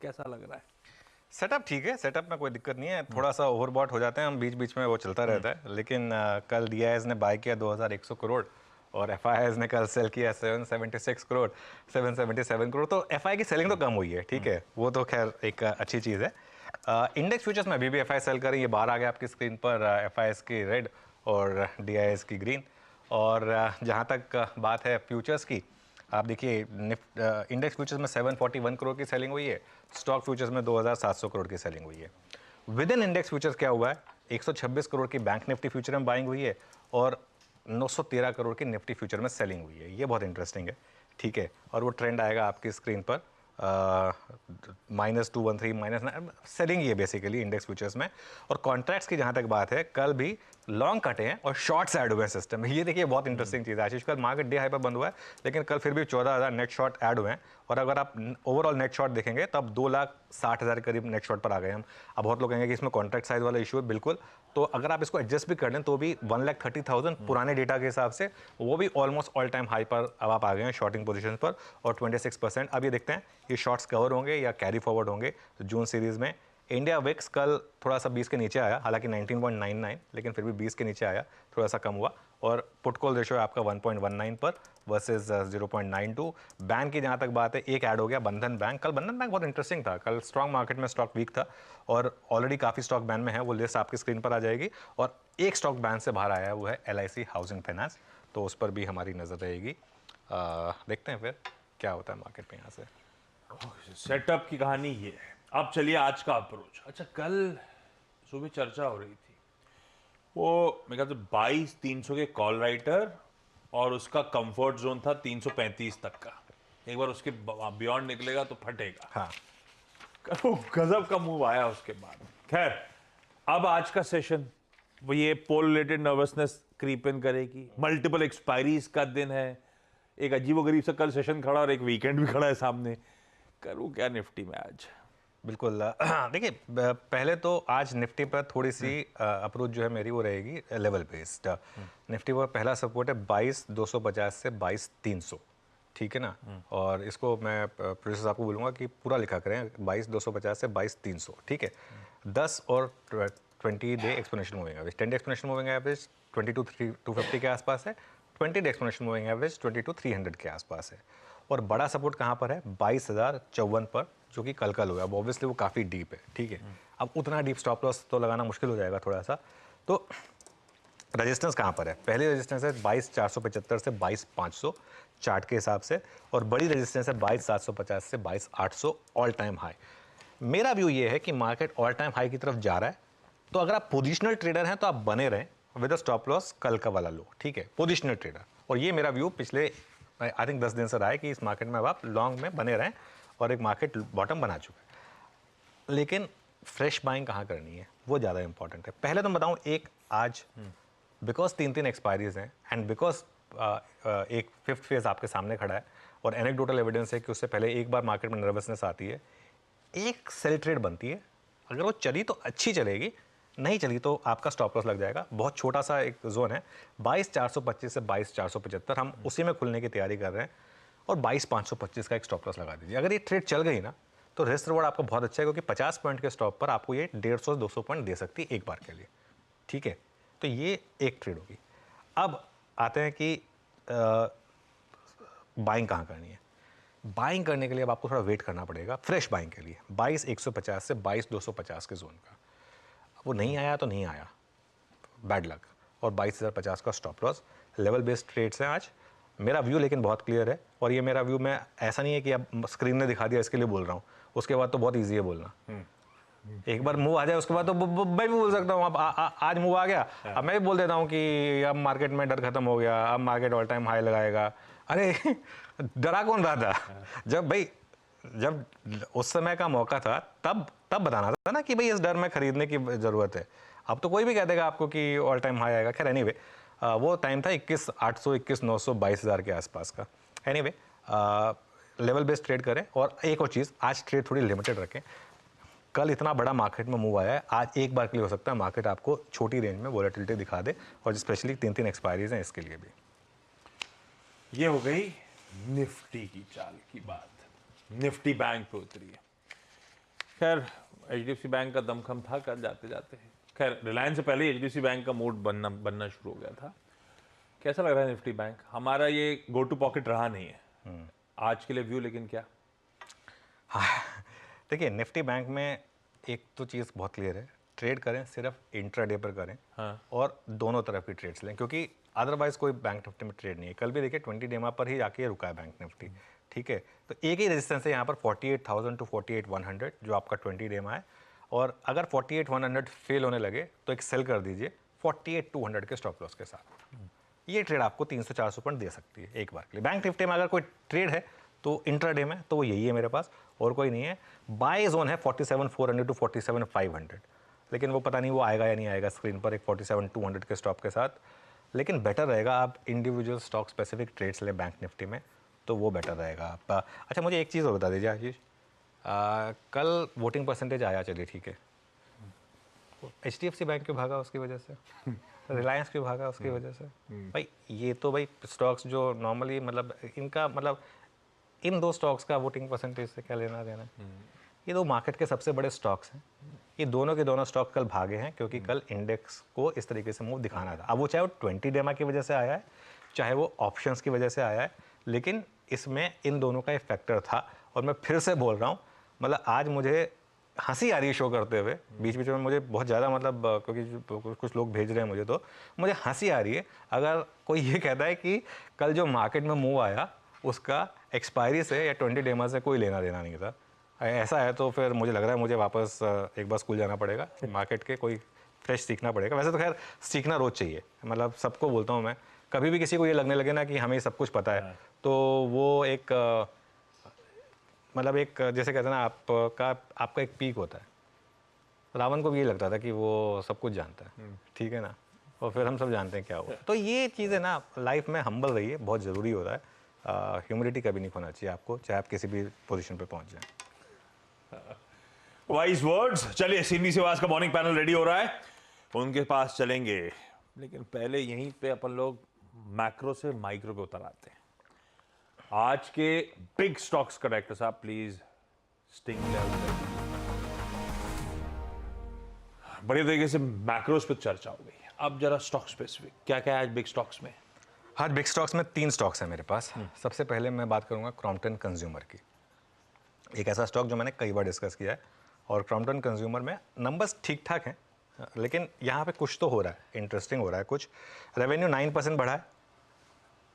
कैसा लग रहा है? सेटअप ठीक है, सेटअप में कोई दिक्कत नहीं है, थोड़ा सा ओवरबॉट हो जाते हैं हम बीच बीच में, वो चलता रहता है। लेकिन कल डीआईएस ने बाय किया 2100 करोड़ और एफआईआईज ने कल सेल किया 776 करोड़, 777 करोड़। तो एफआई की सेलिंग तो कम हुई है, ठीक है, वो तो खैर एक अच्छी चीज़ है। इंडेक्स फ्यूचर्स में अभी भी एफआई सेल कर रही है, बाहर आ गया आपकी स्क्रीन पर एफआईएस की रेड और डीआईएस की ग्रीन। और जहाँ तक बात है फ्यूचर्स की, आप देखिए इंडेक्स फ्यूचर्स में 741 करोड़ की सेलिंग हुई है, स्टॉक फ्यूचर्स में 2700 करोड़ की सेलिंग हुई है। विद इन इंडेक्स फ्यूचर्स क्या हुआ है, 126 करोड़ की बैंक निफ्टी फ्यूचर में बाइंग हुई है और 913 करोड़ की निफ्टी फ्यूचर में सेलिंग हुई है। ये बहुत इंटरेस्टिंग है, ठीक है। और वो ट्रेंड आएगा आपकी स्क्रीन पर, -213 -9 सेलिंग ही है बेसिकली इंडेक्स फ्यूचर्स में। और कॉन्ट्रैक्ट्स की जहां तक बात है, कल भी लॉन्ग कटे हैं और शॉर्ट्स ऐड हुए हैं सिस्टम में। ये देखिए बहुत इंटरेस्टिंग चीज़ है आशीष, कल मार्केट डे हाई पर बंद हुआ है लेकिन कल फिर भी 14,000 नेट शॉर्ट ऐड हुए हैं। और अगर आप ओवरऑल नेट शॉर्ट देखेंगे तब 2,60,000 के करीब नेट शॉर्ट पर आ गए हम। अब बहुत लोग कहेंगे कि इसमें कॉन्ट्रैक्ट साइज वाला इशू है, बिल्कुल। तो अगर आप इसको एडजस्ट भी कर लें तो भी 1,30,000 पुराने डेटा के हिसाब से वो भी ऑलमोस्ट ऑल टाइम हाई पर अब आप आ गए हैं शॉर्टिंग पोजीशन पर। और 26%। अब ये देखते हैं ये शॉर्ट्स कवर होंगे या कैरी फॉरवर्ड होंगे जून सीरीज में। इंडिया विक्स कल थोड़ा सा 20 के नीचे आया, हालांकि 19.99, लेकिन फिर भी 20 के नीचे आया, थोड़ा सा कम हुआ। और पुट कॉल रेशियो है आपका 1.19 पर वर्सेस 0.92। बैंक की जहाँ तक बात है, एक ऐड हो गया बंधन बैंक। कल बंधन बैंक बहुत इंटरेस्टिंग था, कल स्ट्रॉन्ग मार्केट में स्टॉक वीक था और ऑलरेडी काफ़ी स्टॉक बैन में है, वो लिस्ट आपकी स्क्रीन पर आ जाएगी। और एक स्टॉक बैन से बाहर आया है, वो है LIC हाउसिंग फाइनेंस, तो उस पर भी हमारी नज़र रहेगी। देखते हैं फिर क्या होता है मार्केट में यहाँ से। सेटअप की कहानी ये है। अब चलिए आज का अप्रोच। अच्छा, कल सुबह चर्चा हो रही थी, वो मेरे ख्याल से 22,300 के कॉल राइटर और उसका कंफर्ट जोन था 335 तक का। एक बार उसके बियॉन्ड निकलेगा तो फटेगा। हाँ, वो गजब का मूव आया उसके बाद। खैर, अब आज का सेशन वो ये पोल रिलेटेड नर्वसनेस क्रीप इन करेगी। मल्टीपल एक्सपायरीज का दिन है, एक अजीबोगरीब सा कल सेशन खड़ा और एक वीकेंड भी खड़ा है सामने। करूं क्या निफ्टी में आज? बिल्कुल। देखिए पहले तो आज निफ्टी पर थोड़ी सी अप्रोच जो है मेरी वो रहेगी लेवल बेस्ड। निफ्टी पर पहला सपोर्ट है 22,250 से 22,300, ठीक है ना। और इसको मैं प्रोसेस आपको बोलूँगा कि पूरा लिखा करें, 22,250 से 22,300, ठीक है। 10 और 20 day exponential moving average, 10 day exponential moving average 22,250 के आसपास है, 20 डे एक्सपोनेंशियल मूविंग एवरेज 22,300 के आसपास है। और बड़ा सपोर्ट कहाँ पर है, 22,054 पर, जो कि कल हुआ। अब ऑब्वियसली वो काफ़ी डीप है, ठीक है। अब उतना डीप स्टॉप लॉस तो लगाना मुश्किल हो जाएगा थोड़ा सा। तो रेजिस्टेंस कहाँ पर है, पहली रेजिस्टेंस है 22,475 से 22,500 चार्ट के हिसाब से, और बड़ी रेजिस्टेंस है 22,750 से 22,800 ऑल टाइम हाई। मेरा व्यू ये है कि मार्केट ऑल टाइम हाई की तरफ जा रहा है, तो अगर आप पोजिशनल ट्रेडर हैं तो आप बने रहें विद स्टॉप लॉस कल का वाला लो, ठीक है, पोजिशनल ट्रेडर। और ये मेरा व्यू पिछले आई थिंक 10 दिन से रहा है कि इस मार्केट में अब आप लॉन्ग में बने रहें, और एक मार्केट बॉटम बना चुका है। लेकिन फ्रेश बाइंग कहाँ करनी है वो ज़्यादा इंपॉर्टेंट है। पहले तो मैं बताऊँ, एक आज बिकॉज 3 एक्सपायरीज हैं एंड बिकॉज एक फिफ्थ फेज आपके सामने खड़ा है और एनेक्डोटल एविडेंस है कि उससे पहले एक बार मार्केट में नर्वसनेस आती है, एक सेल ट्रेड बनती है। अगर वो चली तो अच्छी चलेगी, नहीं चली तो आपका स्टॉप लॉस लग जाएगा। बहुत छोटा सा एक जोन है 22,425 से 22,475, हम उसी में खुलने की तैयारी कर रहे हैं। और 22,525 का एक स्टॉप लॉस लगा दीजिए। अगर ये ट्रेड चल गई ना तो रिस्क रिवॉर्ड आपका बहुत अच्छा है, क्योंकि 50 पॉइंट के स्टॉप पर आपको ये 150-200 पॉइंट दे सकती है एक बार के लिए, ठीक है। तो ये एक ट्रेड होगी। अब आते हैं कि बाइंग कहाँ करनी है। बाइंग करने के लिए अब आपको थोड़ा वेट करना पड़ेगा फ्रेश बाइंग के लिए, 22,150 से 22,250 के जोन का। वो नहीं आया तो नहीं आया, बैड लक। और 22,050 का stop loss. Level based trades हैं आज। मेरा व्यू लेकिन बहुत क्लियर है, और ये मेरा व्यू, मैं ऐसा नहीं है कि अब स्क्रीन ने दिखा दिया इसके लिए बोल रहा हूँ, उसके बाद तो बहुत ईजी है बोलना। एक बार मूव आ जाए उसके बाद तो मैं भी बोल सकता हूँ। अब आज मूव आ गया, अब मैं भी बोल देता हूँ कि अब मार्केट में डर खत्म हो गया, अब मार्केट ऑल टाइम हाई लगाएगा। अरे डरा कौन रहा था जब उस समय का मौका था, तब बताना था ना कि भाई इस डर में खरीदने की ज़रूरत है। अब तो कोई भी कह देगा आपको कि ऑल टाइम हाई आएगा। खैर एनीवे, वो टाइम था 21,800, 21,900, 22,000 के आसपास का। एनीवे, लेवल बेस्ड ट्रेड करें। और एक और चीज़, आज ट्रेड थोड़ी लिमिटेड रखें। कल इतना बड़ा मार्केट में मूव आया है, आज एक बार के लिए हो सकता है मार्केट आपको छोटी रेंज में वोलेटिलिटी दिखा दे, और स्पेशली 3 एक्सपायरीज हैं इसके लिए भी। ये हो गई निफ्टी की चाल की बात। निफ्टी बैंक पे उतरी है। खैर HDFC बैंक का दमखम था कल जाते जाते। खैर रिलायंस से पहले HDFC बैंक का मूड बनना शुरू हो गया था। कैसा लग रहा है निफ्टी बैंक? हमारा ये गो टू पॉकेट रहा नहीं है आज के लिए व्यू, लेकिन क्या? देखिए निफ्टी बैंक में एक तो चीज़ बहुत क्लियर है, ट्रेड करें सिर्फ इंट्राडे पर करें। हाँ। और दोनों तरफ की ट्रेड्स लें, क्योंकि अदरवाइज कोई बैंक निफ्टी में ट्रेड नहीं है। कल भी देखिए 20 डेमा पर ही जाके रुका है बैंक निफ्टी, ठीक है। तो एक ही रेजिस्टेंस है यहाँ पर 48,000 टू 48,100 जो आपका 20 डेमा है। और अगर 48,100 फेल होने लगे तो एक सेल कर दीजिए 48,200 के स्टॉप लॉस के साथ। ये ट्रेड आपको 300-400 पॉइंट दे सकती है एक बार के लिए। बैंक निफ्टी में अगर कोई ट्रेड है तो इंट्राडे में तो वो यही है मेरे पास, और कोई नहीं है। बाय जोन है 47,400 टू 47,500, लेकिन वो पता नहीं वो आएगा या नहीं आएगा स्क्रीन पर एक 47,200 के स्टॉप के साथ। लेकिन बेटर रहेगा आप इंडिविजुअल स्टॉक स्पेसिफिक ट्रेड्स लें बैंक निफ्टी में, तो वो बेटर रहेगा आपका। अच्छा मुझे एक चीज़ और बता दीजिए आशीष, कल वोटिंग परसेंटेज आया, चलिए ठीक है, HDFC बैंक क्यों भागा उसकी वजह से, रिलायंस क्यों भागा उसकी वजह से? भाई ये तो भाई स्टॉक्स जो नॉर्मली मतलब इनका मतलब इन दो स्टॉक्स का वोटिंग परसेंटेज से क्या लेना देना? ये दो मार्केट के सबसे बड़े स्टॉक्स हैं, ये दोनों के दोनों स्टॉक कल भागे हैं क्योंकि कल इंडेक्स को इस तरीके से मूव दिखाना था। अब वो चाहे वो 20 डेमा की वजह से आया है, चाहे वो ऑप्शंस की वजह से आया है, लेकिन इसमें इन दोनों का एक फैक्टर था। और मैं फिर से बोल रहा हूँ, मतलब आज मुझे हंसी आ रही है शो करते हुए, बीच बीच में मुझे बहुत ज़्यादा मतलब क्योंकि कुछ लोग भेज रहे हैं मुझे, तो मुझे हंसी आ रही है अगर कोई ये कहता है कि कल जो मार्केट में मूव आया उसका एक्सपायरी से या 20 डेमा से कोई लेना देना नहीं था। ऐसा है तो फिर मुझे लग रहा है मुझे वापस एक बार स्कूल जाना पड़ेगा, मार्केट के कोई फ्रेश सीखना पड़ेगा। वैसे तो खैर सीखना रोज़ चाहिए, मतलब सबको बोलता हूँ मैं, कभी भी किसी को ये लगने लगे ना कि हमें सब कुछ पता है, तो वो एक मतलब एक जैसे कहते हैं ना आपका एक पीक होता है। रावण को भी ये लगता था कि वो सब कुछ जानता है, ठीक है ना, और फिर हम सब जानते हैं क्या हुआ। तो ये चीज़ें ना लाइफ में हम्बल रहिए, बहुत ज़रूरी होता है। ह्यूमिलिटी कभी नहीं खोना चाहिए आपको, चाहे आप किसी भी पोजीशन पे पहुंच जाएं। Wise words. चलिए सीधी सिवास का मॉर्निंग पैनल रेडी हो रहा है, उनके पास चलेंगे, लेकिन पहले यहीं पे अपन लोग मैक्रो से माइक्रो पे उतर आते हैं। आज के बिग स्टॉक्स का डायरेक्टर साहब प्लीज स्टिंग लेवल बड़ी तरीके से मैक्रोस पे चर्चा हो गई। अब जरा स्टॉक स्पेसिफिक क्या क्या है आज बिग स्टॉक्स में? हाँ, बिग स्टॉक्स में 3 स्टॉक्स हैं मेरे पास। सबसे पहले मैं बात करूंगा क्रॉम्पटन कंज्यूमर की, एक ऐसा स्टॉक जो मैंने कई बार डिस्कस किया है। और क्रॉम्पटन कंज्यूमर में नंबर्स ठीक ठाक हैं, लेकिन यहाँ पे कुछ तो हो रहा है, इंटरेस्टिंग हो रहा है कुछ। रेवेन्यू 9% बढ़ा है,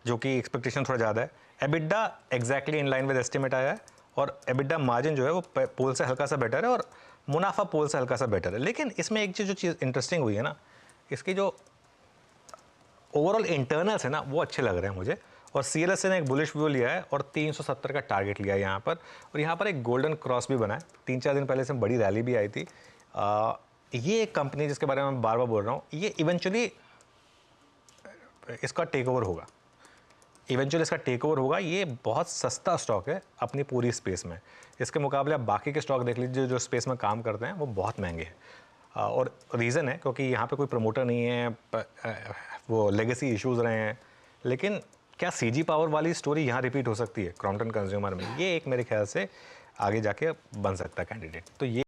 जो कि एक्सपेक्टेशन थोड़ा ज़्यादा है। EBITDA exactly in line with estimate आया है, और एबिडा मार्जिन जो है वो पोल से हल्का सा बेटर है, और मुनाफा पोल से हल्का सा बेटर है। लेकिन इसमें एक चीज़ जो चीज़ इंटरेस्टिंग हुई है ना, इसकी जो ओवरऑल इंटरनल्स है ना वो अच्छे लग रहे हैं मुझे। और CLSA ने एक बुलिश व्यू लिया है और 370 का टारगेट लिया है यहाँ पर, और यहाँ पर एक गोल्डन क्रॉस भी बना है। 3-4 दिन पहले से बड़ी रैली भी आई थी। ये एक कंपनी जिसके बारे में मैं बार बार बोल रहा हूँ, ये इवेंचुअली इसका टेक ओवर होगा, ये बहुत सस्ता स्टॉक है अपनी पूरी स्पेस में। इसके मुकाबले आप बाकी के स्टॉक देख लीजिए जो स्पेस में काम करते हैं, वो बहुत महंगे हैं। और रीज़न है क्योंकि यहाँ पे कोई प्रमोटर नहीं है, वो लेगेसी इश्यूज़ रहे हैं। लेकिन क्या CG पावर वाली स्टोरी यहाँ रिपीट हो सकती है क्रॉम्पटन कंज्यूमर में? ये एक मेरे ख्याल से आगे जाके बन सकता है कैंडिडेट। तो ये